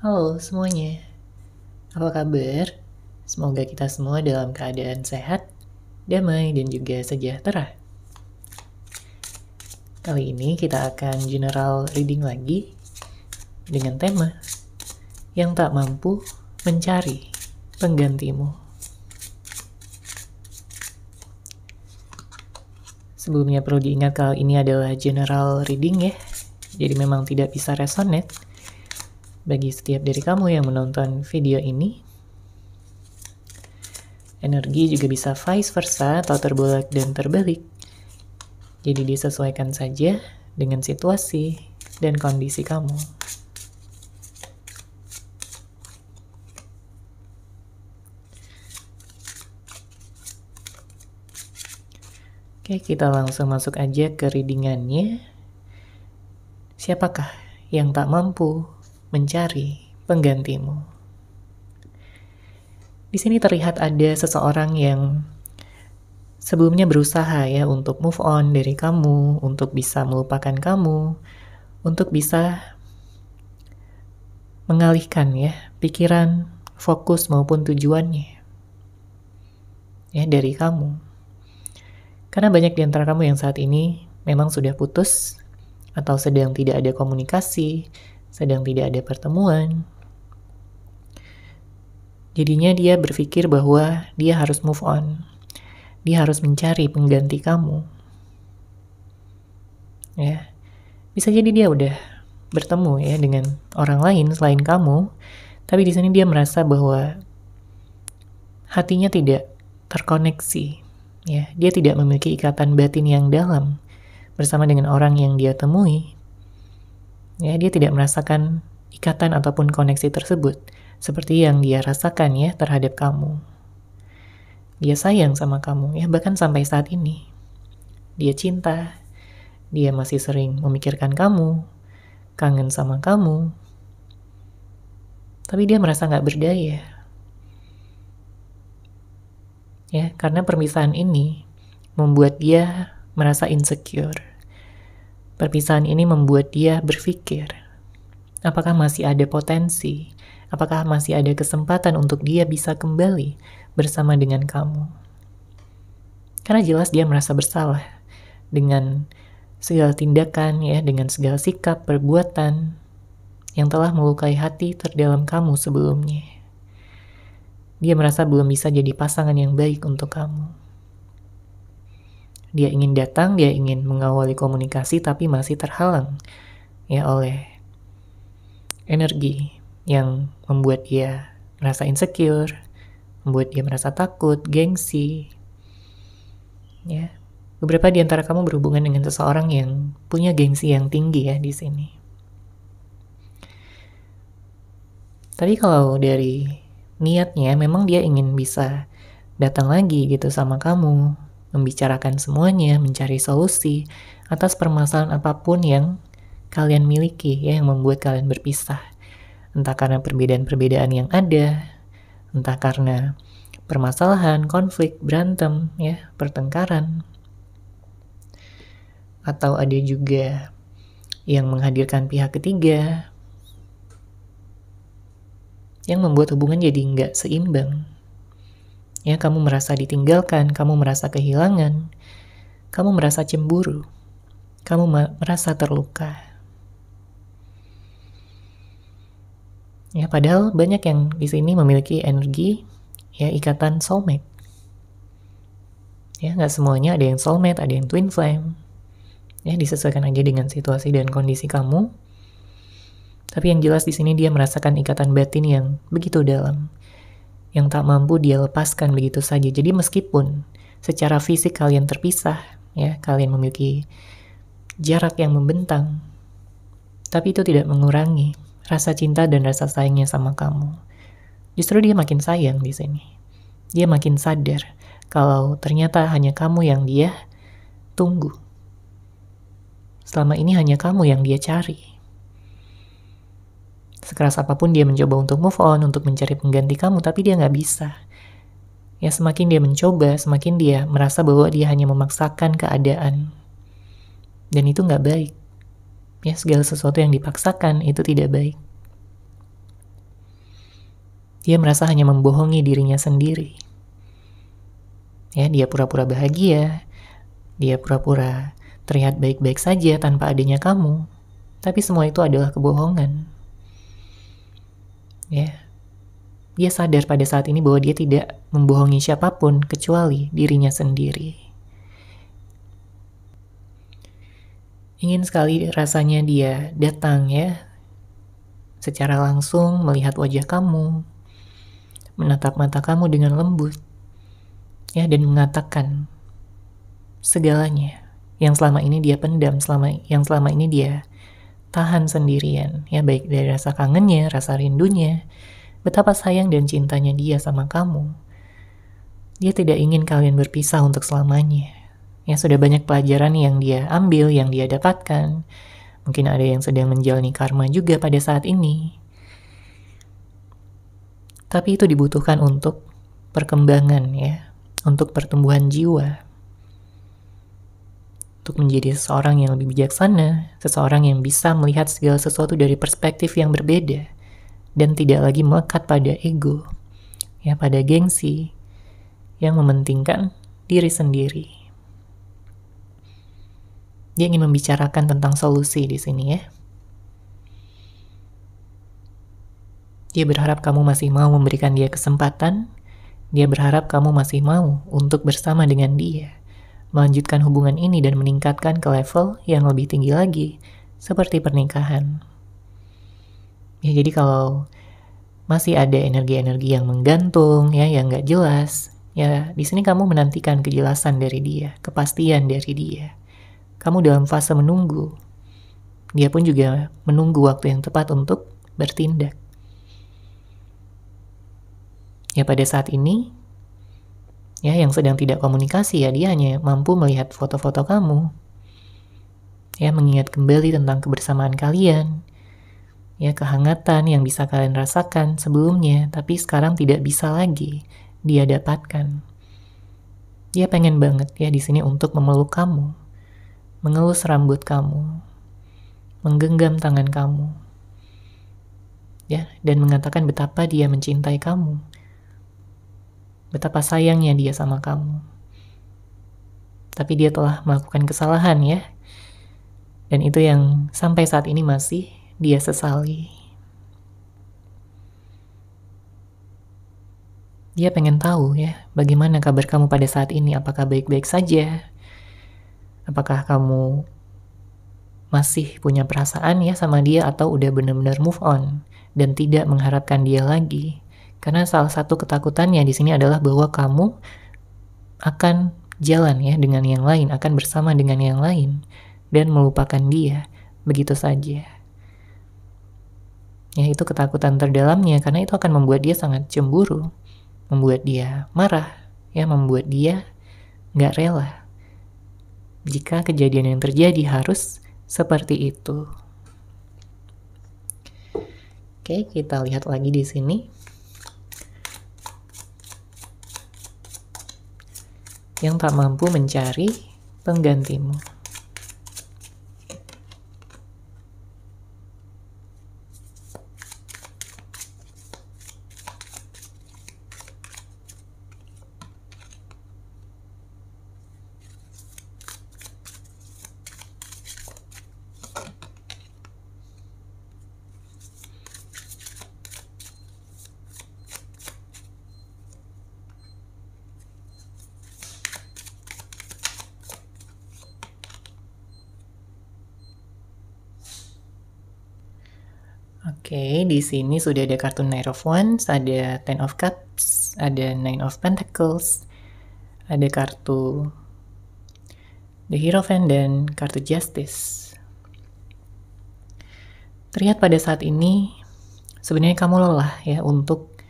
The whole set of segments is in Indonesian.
Halo semuanya, apa kabar? Semoga kita semua dalam keadaan sehat, damai, dan juga sejahtera. Kali ini kita akan general reading lagi dengan tema yang tak mampu mencari penggantimu. Sebelumnya perlu diingat kalau ini adalah general reading ya, jadi memang tidak bisa resonate bagi setiap dari kamu yang menonton video ini. Energi juga bisa vice versa atau terbolak dan terbalik. Jadi disesuaikan saja dengan situasi dan kondisi kamu. Oke, kita langsung masuk aja ke readingannya. Siapakah yang tak mampu mencari penggantimu? Di sini terlihat ada seseorang yang sebelumnya berusaha ya untuk move on dari kamu, untuk bisa melupakan kamu, untuk bisa mengalihkan ya pikiran, fokus maupun tujuannya ya dari kamu. Karena banyak di antara kamu yang saat ini memang sudah putus atau sedang tidak ada komunikasi, sedang tidak ada pertemuan. Jadinya dia berpikir bahwa dia harus move on. Dia harus mencari pengganti kamu. Ya. Bisa jadi dia udah bertemu ya dengan orang lain selain kamu, tapi di sini dia merasa bahwa hatinya tidak terkoneksi. Ya, dia tidak memiliki ikatan batin yang dalam bersama dengan orang yang dia temui. Ya, dia tidak merasakan ikatan ataupun koneksi tersebut seperti yang dia rasakan ya terhadap kamu. Dia sayang sama kamu ya, bahkan sampai saat ini. Dia cinta, dia masih sering memikirkan kamu, kangen sama kamu. Tapi dia merasa gak berdaya. Ya, karena perpisahan ini membuat dia merasa insecure. Perpisahan ini membuat dia berpikir, apakah masih ada potensi, apakah masih ada kesempatan untuk dia bisa kembali bersama dengan kamu. Karena jelas dia merasa bersalah dengan segala tindakan ya, dengan segala sikap, perbuatan yang telah melukai hati terdalam kamu sebelumnya. Dia merasa belum bisa jadi pasangan yang baik untuk kamu. Dia ingin datang, dia ingin mengawali komunikasi, tapi masih terhalang ya oleh energi yang membuat dia merasa insecure, membuat dia merasa takut, gengsi. Ya, beberapa di antara kamu berhubungan dengan seseorang yang punya gengsi yang tinggi ya di sini. Tapi kalau dari niatnya memang dia ingin bisa datang lagi gitu sama kamu, membicarakan semuanya, mencari solusi atas permasalahan apapun yang kalian miliki ya, yang membuat kalian berpisah. Entah karena perbedaan-perbedaan yang ada, entah karena permasalahan, konflik, berantem ya, pertengkaran. Atau ada juga yang menghadirkan pihak ketiga yang membuat hubungan jadi nggak seimbang. Ya, kamu merasa ditinggalkan, kamu merasa kehilangan, kamu merasa cemburu, kamu merasa terluka. Ya, padahal banyak yang di sini memiliki energi ya ikatan soulmate. Ya, nggak semuanya ada yang soulmate, ada yang twin flame. Ya, disesuaikan aja dengan situasi dan kondisi kamu. Tapi yang jelas di sini dia merasakan ikatan batin yang begitu dalam, yang tak mampu dia lepaskan begitu saja. Jadi meskipun secara fisik kalian terpisah, ya kalian memiliki jarak yang membentang, tapi itu tidak mengurangi rasa cinta dan rasa sayangnya sama kamu. Justru dia makin sayang di sini. Dia makin sadar kalau ternyata hanya kamu yang dia tunggu. Selama ini hanya kamu yang dia cari. Sekeras apapun dia mencoba untuk move on, untuk mencari pengganti kamu, tapi dia nggak bisa. Ya, semakin dia mencoba, semakin dia merasa bahwa dia hanya memaksakan keadaan. Dan itu nggak baik. Ya, segala sesuatu yang dipaksakan itu tidak baik. Dia merasa hanya membohongi dirinya sendiri. Ya, dia pura-pura bahagia, dia pura-pura terlihat baik-baik saja tanpa adanya kamu. Tapi semua itu adalah kebohongan. Ya. Dia sadar pada saat ini bahwa dia tidak membohongi siapapun kecuali dirinya sendiri. Ingin sekali rasanya dia datang ya, secara langsung melihat wajah kamu, menatap mata kamu dengan lembut, ya, dan mengatakan segalanya yang selama ini dia pendam, yang selama ini dia tahan sendirian, ya, baik dari rasa kangennya, rasa rindunya, betapa sayang dan cintanya dia sama kamu. Dia tidak ingin kalian berpisah untuk selamanya. Ya, sudah banyak pelajaran yang dia ambil, yang dia dapatkan. Mungkin ada yang sedang menjalani karma juga pada saat ini. Tapi itu dibutuhkan untuk perkembangan, ya, untuk pertumbuhan jiwa. Untuk menjadi seseorang yang lebih bijaksana, seseorang yang bisa melihat segala sesuatu dari perspektif yang berbeda, dan tidak lagi melekat pada ego, ya, pada gengsi, yang mementingkan diri sendiri. Dia ingin membicarakan tentang solusi di sini, ya. Dia berharap kamu masih mau memberikan dia kesempatan. Dia berharap kamu masih mau untuk bersama dengan dia, melanjutkan hubungan ini dan meningkatkan ke level yang lebih tinggi lagi, seperti pernikahan. Ya, jadi kalau masih ada energi-energi yang menggantung, ya, yang nggak jelas, ya, di sini kamu menantikan kejelasan dari dia, kepastian dari dia. Kamu dalam fase menunggu. Dia pun juga menunggu waktu yang tepat untuk bertindak. Ya, pada saat ini, ya, yang sedang tidak komunikasi, ya, dia hanya mampu melihat foto-foto kamu. Ya, mengingat kembali tentang kebersamaan kalian. Ya, kehangatan yang bisa kalian rasakan sebelumnya, tapi sekarang tidak bisa lagi dia dapatkan. Dia pengen banget, ya, di sini untuk memeluk kamu, mengelus rambut kamu, menggenggam tangan kamu, ya, dan mengatakan betapa dia mencintai kamu, betapa sayangnya dia sama kamu. Tapi dia telah melakukan kesalahan, ya, dan itu yang sampai saat ini masih dia sesali. Dia pengen tahu, ya, bagaimana kabar kamu pada saat ini, apakah baik-baik saja, apakah kamu masih punya perasaan, ya, sama dia, atau udah benar-benar move on dan tidak mengharapkan dia lagi. Karena salah satu ketakutannya di sini adalah bahwa kamu akan jalan, ya, dengan yang lain, akan bersama dengan yang lain dan melupakan dia begitu saja. Ya, itu ketakutan terdalamnya, karena itu akan membuat dia sangat cemburu, membuat dia marah, ya, membuat dia nggak rela jika kejadian yang terjadi harus seperti itu. Oke, kita lihat lagi di sini. Yang tak mampu mencari penggantimu. Oke, di sini sudah ada kartu Knight of Wands, ada Ten of Cups, ada Nine of Pentacles, ada kartu The Hierophant, dan kartu Justice. Terlihat pada saat ini, sebenarnya kamu lelah, ya, untuk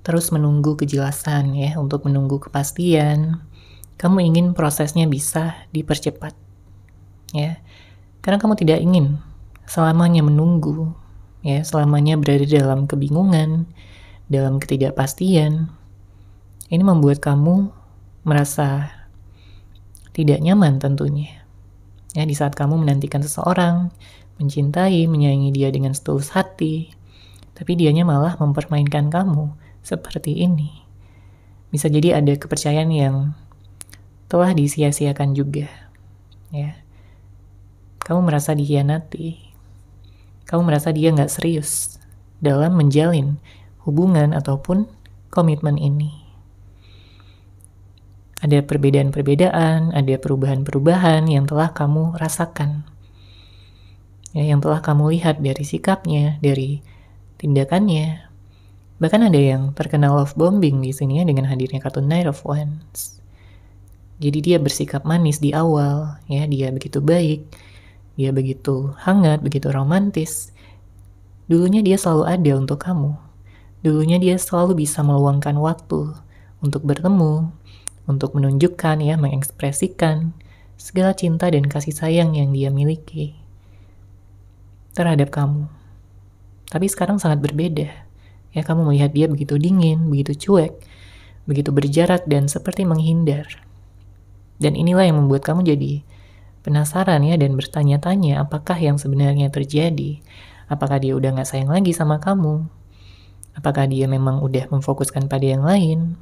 terus menunggu kejelasan, ya, untuk menunggu kepastian. Kamu ingin prosesnya bisa dipercepat, ya, karena kamu tidak ingin selamanya menunggu, ya, selamanya berada dalam kebingungan, dalam ketidakpastian. Ini membuat kamu merasa tidak nyaman tentunya. Ya, di saat kamu menantikan seseorang, mencintai, menyayangi dia dengan setulus hati, tapi dianya malah mempermainkan kamu seperti ini. Bisa jadi ada kepercayaan yang telah disia-siakan juga, ya. Kamu merasa dikhianati. Kamu merasa dia nggak serius dalam menjalin hubungan ataupun komitmen ini. Ada perbedaan-perbedaan, ada perubahan-perubahan yang telah kamu rasakan. Ya, yang telah kamu lihat dari sikapnya, dari tindakannya. Bahkan ada yang terkena love bombing di sini ya dengan hadirnya kartu Knight of Wands. Jadi dia bersikap manis di awal, ya, dia begitu baik, dia begitu hangat, begitu romantis. Dulunya dia selalu ada untuk kamu. Dulunya dia selalu bisa meluangkan waktu untuk bertemu, untuk menunjukkan, ya, mengekspresikan segala cinta dan kasih sayang yang dia miliki terhadap kamu. Tapi sekarang sangat berbeda. Ya, kamu melihat dia begitu dingin, begitu cuek, begitu berjarak dan seperti menghindar. Dan inilah yang membuat kamu jadi penasaran, ya, dan bertanya-tanya apakah yang sebenarnya terjadi. Apakah dia udah gak sayang lagi sama kamu? Apakah dia memang udah memfokuskan pada yang lain?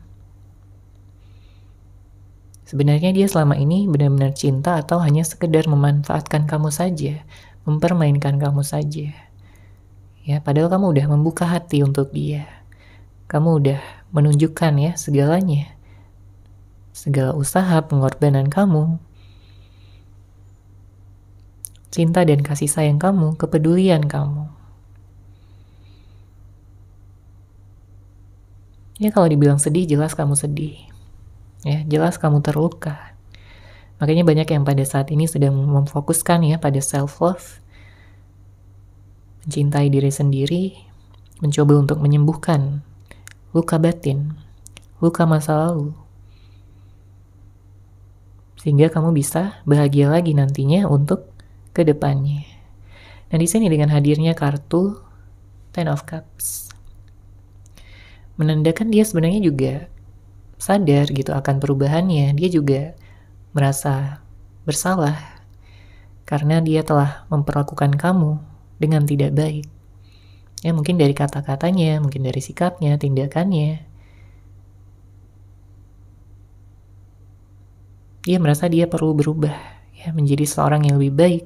Sebenarnya dia selama ini benar-benar cinta atau hanya sekedar memanfaatkan kamu saja, mempermainkan kamu saja. Ya, padahal kamu udah membuka hati untuk dia. Kamu udah menunjukkan, ya, segalanya. Segala usaha pengorbanan kamu, cinta dan kasih sayang kamu, kepedulian kamu. Ya, kalau dibilang sedih, jelas kamu sedih. Ya, jelas kamu terluka. Makanya banyak yang pada saat ini sedang memfokuskan, ya, pada self-love, mencintai diri sendiri, mencoba untuk menyembuhkan luka batin, luka masa lalu. Sehingga kamu bisa bahagia lagi nantinya untuk ke depannya. Nah, di sini dengan hadirnya kartu Ten of Cups, menandakan dia sebenarnya juga sadar gitu akan perubahannya. Dia juga merasa bersalah karena dia telah memperlakukan kamu dengan tidak baik. Ya, mungkin dari kata-katanya, mungkin dari sikapnya, tindakannya. Dia merasa dia perlu berubah, ya, menjadi seorang yang lebih baik.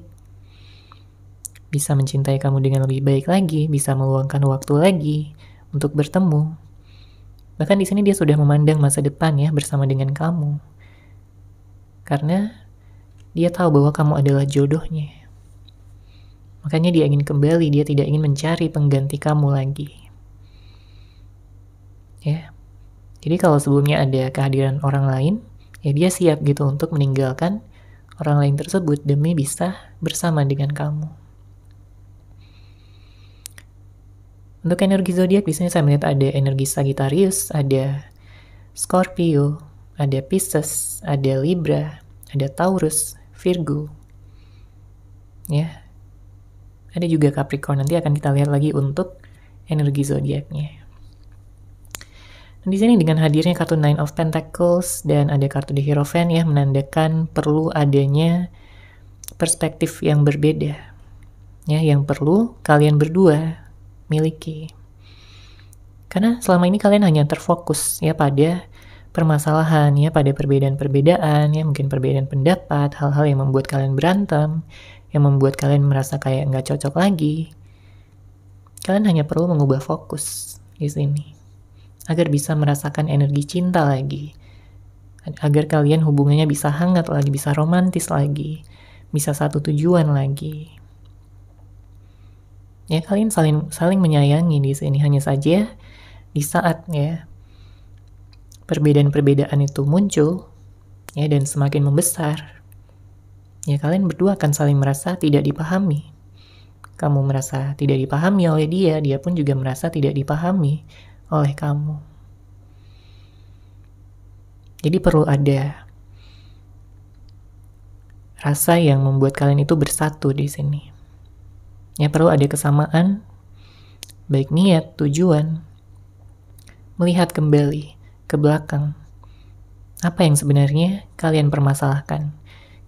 Bisa mencintai kamu dengan lebih baik lagi, bisa meluangkan waktu lagi untuk bertemu. Bahkan di sini dia sudah memandang masa depan, ya, bersama dengan kamu. Karena dia tahu bahwa kamu adalah jodohnya. Makanya dia ingin kembali, dia tidak ingin mencari pengganti kamu lagi. Ya. Jadi kalau sebelumnya ada kehadiran orang lain, ya dia siap gitu untuk meninggalkan orang lain tersebut demi bisa bersama dengan kamu. Untuk energi zodiak biasanya saya melihat ada energi Sagittarius, ada Scorpio, ada Pisces, ada Libra, ada Taurus, Virgo. Ya. Ada juga Capricorn, nanti akan kita lihat lagi untuk energi zodiaknya. Di sini dengan hadirnya kartu Nine of Pentacles dan ada kartu The Hierophant, ya, menandakan perlu adanya perspektif yang berbeda, ya, yang perlu kalian berdua miliki. Karena selama ini kalian hanya terfokus, ya, pada permasalahan, ya, pada perbedaan-perbedaan, ya, mungkin perbedaan pendapat, hal-hal yang membuat kalian berantem, yang membuat kalian merasa kayak nggak cocok lagi. Kalian hanya perlu mengubah fokus di sini agar bisa merasakan energi cinta lagi, agar kalian hubungannya bisa hangat lagi, bisa romantis lagi, bisa satu tujuan lagi. Ya, kalian saling menyayangi di sini. Hanya saja di saat, ya, perbedaan-perbedaan itu muncul, ya, dan semakin membesar, ya, kalian berdua akan saling merasa tidak dipahami. Kamu merasa tidak dipahami oleh dia, dia pun juga merasa tidak dipahami oleh kamu. Jadi perlu ada rasa yang membuat kalian itu bersatu di sini. Ya, perlu ada kesamaan, baik niat, tujuan, melihat kembali ke belakang. Apa yang sebenarnya kalian permasalahkan?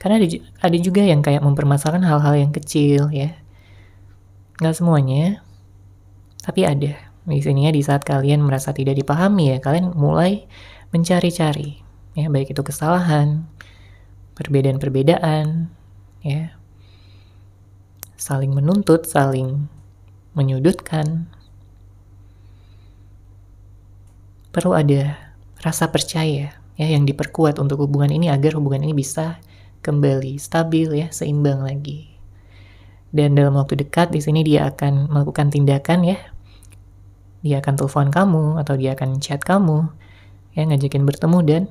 Karena ada juga yang kayak mempermasalahkan hal-hal yang kecil, ya. Nggak semuanya, tapi ada. Di sini ya, di saat kalian merasa tidak dipahami ya, kalian mulai mencari-cari ya, baik itu kesalahan, perbedaan-perbedaan ya, saling menuntut, saling menyudutkan. Perlu ada rasa percaya ya yang diperkuat untuk hubungan ini agar hubungan ini bisa kembali stabil ya, seimbang lagi. Dan dalam waktu dekat di sini dia akan melakukan tindakan ya. Dia akan telepon kamu atau dia akan chat kamu ya, ngajakin bertemu dan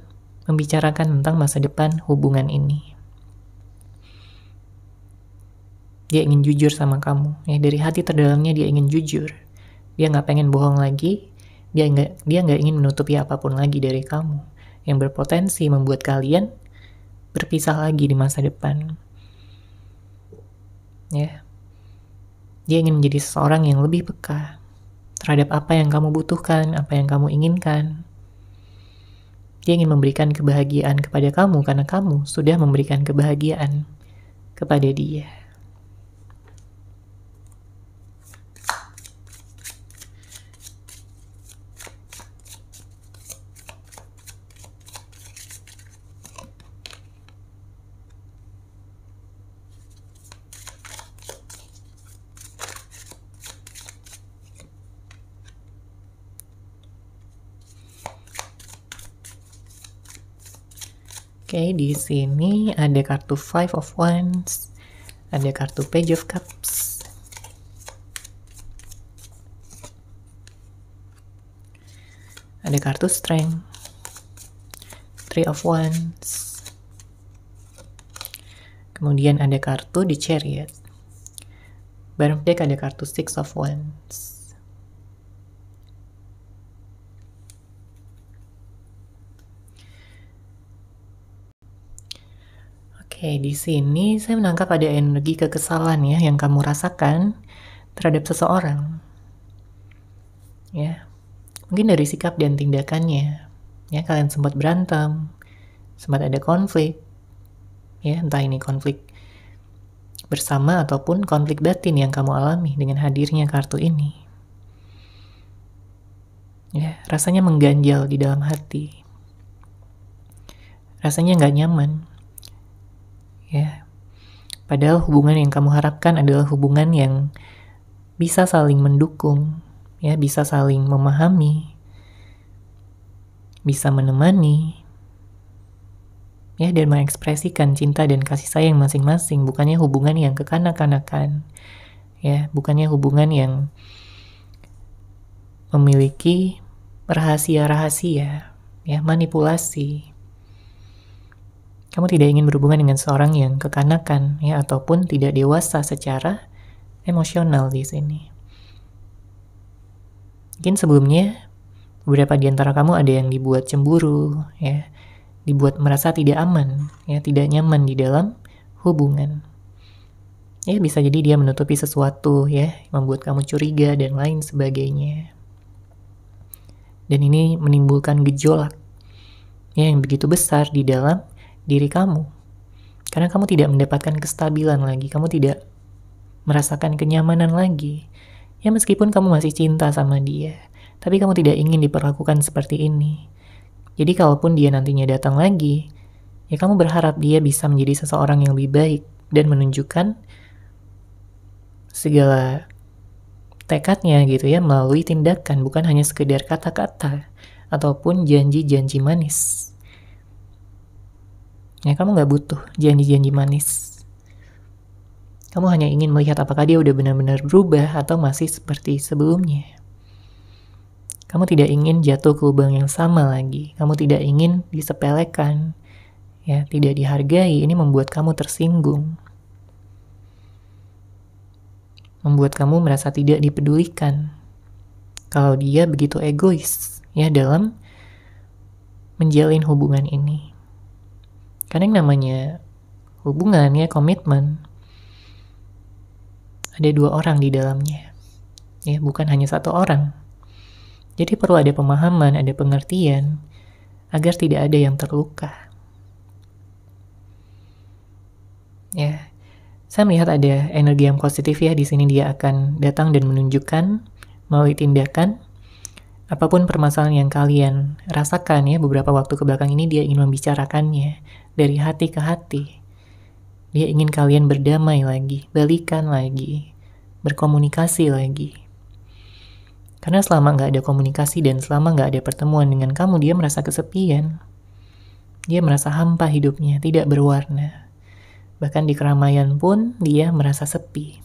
membicarakan tentang masa depan hubungan ini. Dia ingin jujur sama kamu ya, dari hati terdalamnya dia ingin jujur. Dia nggak pengen bohong lagi, dia nggak ingin menutupi apapun lagi dari kamu yang berpotensi membuat kalian berpisah lagi di masa depan. Ya, dia ingin menjadi seseorang yang lebih peka terhadap apa yang kamu butuhkan, apa yang kamu inginkan. Dia ingin memberikan kebahagiaan kepada kamu karena kamu sudah memberikan kebahagiaan kepada dia. Oke, di sini ada kartu Five of Wands, ada kartu Page of Cups, ada kartu Strength, Three of Wands, kemudian ada kartu The Chariot. Bottom deck ada kartu Six of Wands. Oke, di sini saya menangkap ada energi kekesalan ya yang kamu rasakan terhadap seseorang. Ya, mungkin dari sikap dan tindakannya. Ya, kalian sempat berantem, sempat ada konflik. Ya, entah ini konflik bersama ataupun konflik batin yang kamu alami dengan hadirnya kartu ini. Ya, rasanya mengganjal di dalam hati. Rasanya nggak nyaman. Ya, padahal hubungan yang kamu harapkan adalah hubungan yang bisa saling mendukung, ya, bisa saling memahami, bisa menemani, ya, dan mengekspresikan cinta dan kasih sayang masing-masing, bukannya hubungan yang kekanak-kanakan, ya, bukannya hubungan yang memiliki rahasia-rahasia, ya, manipulasi. Kamu tidak ingin berhubungan dengan seorang yang kekanakan, ya, ataupun tidak dewasa secara emosional di sini. Mungkin sebelumnya beberapa di antara kamu ada yang dibuat cemburu, ya, dibuat merasa tidak aman, ya, tidak nyaman di dalam hubungan. Ya, bisa jadi dia menutupi sesuatu, ya, membuat kamu curiga dan lain sebagainya. Dan ini menimbulkan gejolak, ya, yang begitu besar di dalam diri kamu. Karena kamu tidak mendapatkan kestabilan lagi, kamu tidak merasakan kenyamanan lagi. Ya, meskipun kamu masih cinta sama dia, tapi kamu tidak ingin diperlakukan seperti ini. Jadi kalaupun dia nantinya datang lagi, ya kamu berharap dia bisa menjadi seseorang yang lebih baik dan menunjukkan segala tekadnya gitu ya melalui tindakan, bukan hanya sekedar kata-kata ataupun janji-janji manis. Ya, kamu gak butuh janji-janji manis. Kamu hanya ingin melihat apakah dia udah benar-benar berubah atau masih seperti sebelumnya. Kamu tidak ingin jatuh ke lubang yang sama lagi. Kamu tidak ingin disepelekan, ya, tidak dihargai. Ini membuat kamu tersinggung. Membuat kamu merasa tidak dipedulikan. Kalau dia begitu egois, ya, dalam menjalin hubungan ini. Karena yang namanya hubungan, ya, komitmen, ada dua orang di dalamnya, ya, bukan hanya satu orang. Jadi perlu ada pemahaman, ada pengertian, agar tidak ada yang terluka. Saya melihat ada energi yang positif ya di sini, dia akan datang dan menunjukkan melalui tindakan. Apapun permasalahan yang kalian rasakan ya, beberapa waktu kebelakang ini dia ingin membicarakannya dari hati ke hati. Dia ingin kalian berdamai lagi, balikan lagi, berkomunikasi lagi. Karena selama nggak ada komunikasi dan selama nggak ada pertemuan dengan kamu, dia merasa kesepian. Dia merasa hampa hidupnya, tidak berwarna. Bahkan di keramaian pun dia merasa sepi.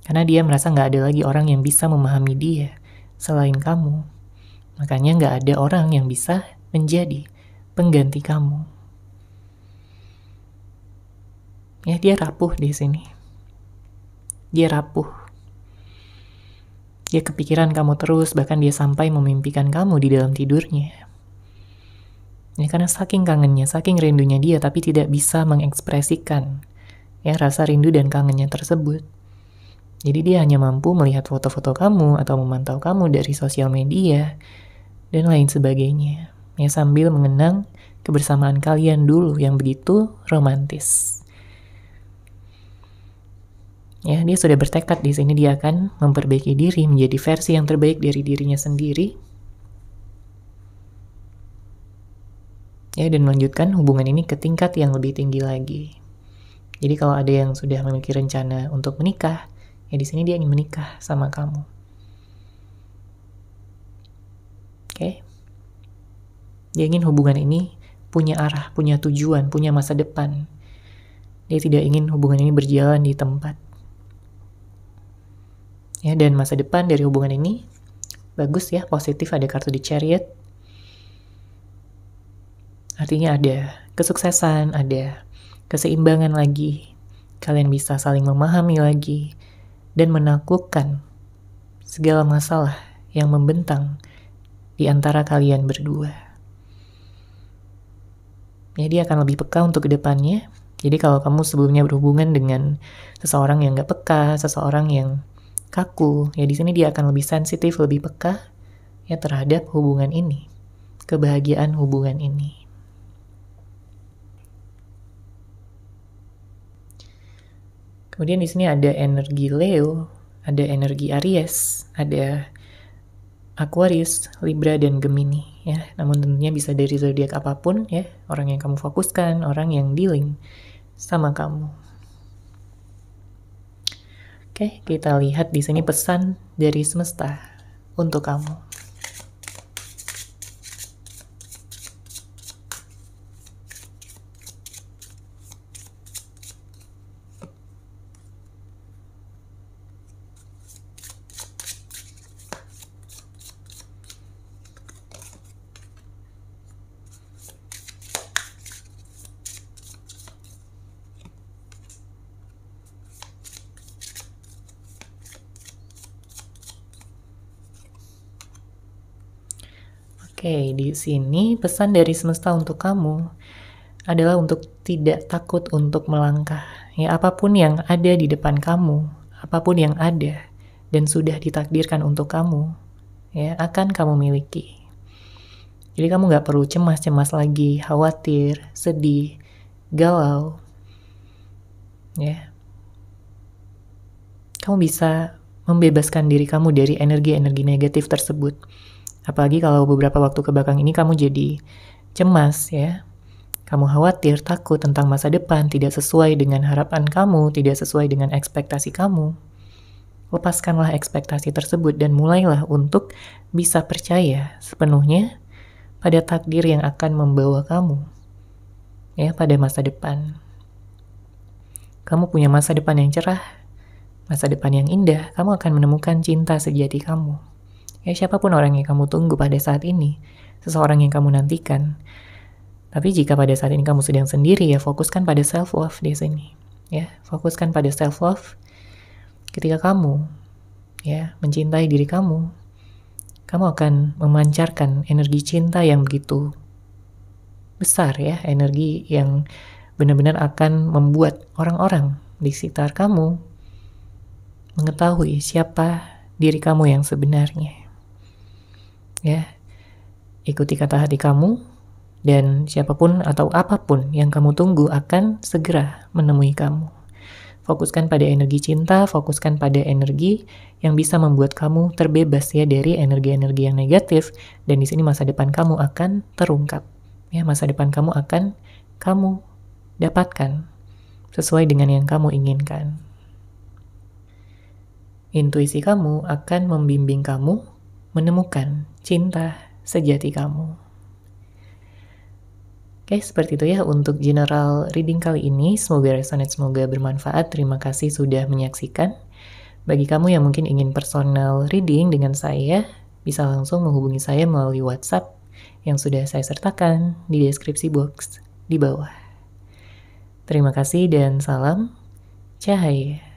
Karena dia merasa nggak ada lagi orang yang bisa memahami dia selain kamu. Makanya nggak ada orang yang bisa menjadi pengganti kamu. Ya, dia rapuh di sini. Dia rapuh. Dia kepikiran kamu terus, bahkan dia sampai memimpikan kamu di dalam tidurnya. Ya, karena saking kangennya, saking rindunya dia, tapi tidak bisa mengekspresikan ya rasa rindu dan kangennya tersebut. Jadi dia hanya mampu melihat foto-foto kamu atau memantau kamu dari sosial media dan lain sebagainya. Ya, sambil mengenang kebersamaan kalian dulu yang begitu romantis. Ya, dia sudah bertekad di sini, dia akan memperbaiki diri menjadi versi yang terbaik dari dirinya sendiri. Ya, dan melanjutkan hubungan ini ke tingkat yang lebih tinggi lagi. Jadi kalau ada yang sudah memiliki rencana untuk menikah, ya di sini dia ingin menikah sama kamu. Oke? Dia ingin hubungan ini punya arah, punya tujuan, punya masa depan. Dia tidak ingin hubungan ini berjalan di tempat. Ya, dan masa depan dari hubungan ini bagus ya, positif, ada kartu di Chariot. Artinya ada kesuksesan, ada keseimbangan lagi. Kalian bisa saling memahami lagi dan menaklukkan segala masalah yang membentang di antara kalian berdua. Ya, dia akan lebih peka untuk kedepannya. Jadi kalau kamu sebelumnya berhubungan dengan seseorang yang gak peka, seseorang yang kaku, ya di sini dia akan lebih sensitif, lebih peka ya terhadap hubungan ini, kebahagiaan hubungan ini. Kemudian di sini ada energi Leo, ada energi Aries, ada Aquarius, Libra, dan Gemini ya. Namun tentunya bisa dari zodiak apapun ya, orang yang kamu fokuskan, orang yang dealing sama kamu. Oke, kita lihat di sini pesan dari semesta untuk kamu. Oke, di sini pesan dari semesta untuk kamu adalah untuk tidak takut untuk melangkah. Ya, apapun yang ada di depan kamu, apapun yang ada dan sudah ditakdirkan untuk kamu, ya akan kamu miliki. Jadi kamu nggak perlu cemas-cemas lagi, khawatir, sedih, galau. Ya, kamu bisa membebaskan diri kamu dari energi-energi negatif tersebut. Apalagi kalau beberapa waktu kebelakang ini kamu jadi cemas ya. Kamu khawatir, takut tentang masa depan, tidak sesuai dengan harapan kamu, tidak sesuai dengan ekspektasi kamu. Lepaskanlah ekspektasi tersebut dan mulailah untuk bisa percaya sepenuhnya pada takdir yang akan membawa kamu ya pada masa depan. Kamu punya masa depan yang cerah, masa depan yang indah, kamu akan menemukan cinta sejati kamu. Ya, siapapun orang yang kamu tunggu pada saat ini, seseorang yang kamu nantikan. Tapi jika pada saat ini kamu sedang sendiri, ya fokuskan pada self-love di sini. Ya, fokuskan pada self-love. Ketika kamu ya mencintai diri kamu, kamu akan memancarkan energi cinta yang begitu besar ya, energi yang benar-benar akan membuat orang-orang di sekitar kamu mengetahui siapa diri kamu yang sebenarnya. Ya, ikuti kata hati kamu dan siapapun atau apapun yang kamu tunggu akan segera menemui kamu. Fokuskan pada energi cinta, fokuskan pada energi yang bisa membuat kamu terbebas ya dari energi-energi yang negatif, dan di sini masa depan kamu akan terungkap. Ya, masa depan kamu akan kamu dapatkan sesuai dengan yang kamu inginkan. Intuisi kamu akan membimbing kamu menemukan cinta sejati kamu. Oke, seperti itu ya untuk general reading kali ini. Semoga resonate, semoga bermanfaat. Terima kasih sudah menyaksikan. Bagi kamu yang mungkin ingin personal reading dengan saya, bisa langsung menghubungi saya melalui WhatsApp yang sudah saya sertakan di deskripsi box di bawah. Terima kasih dan salam cahaya.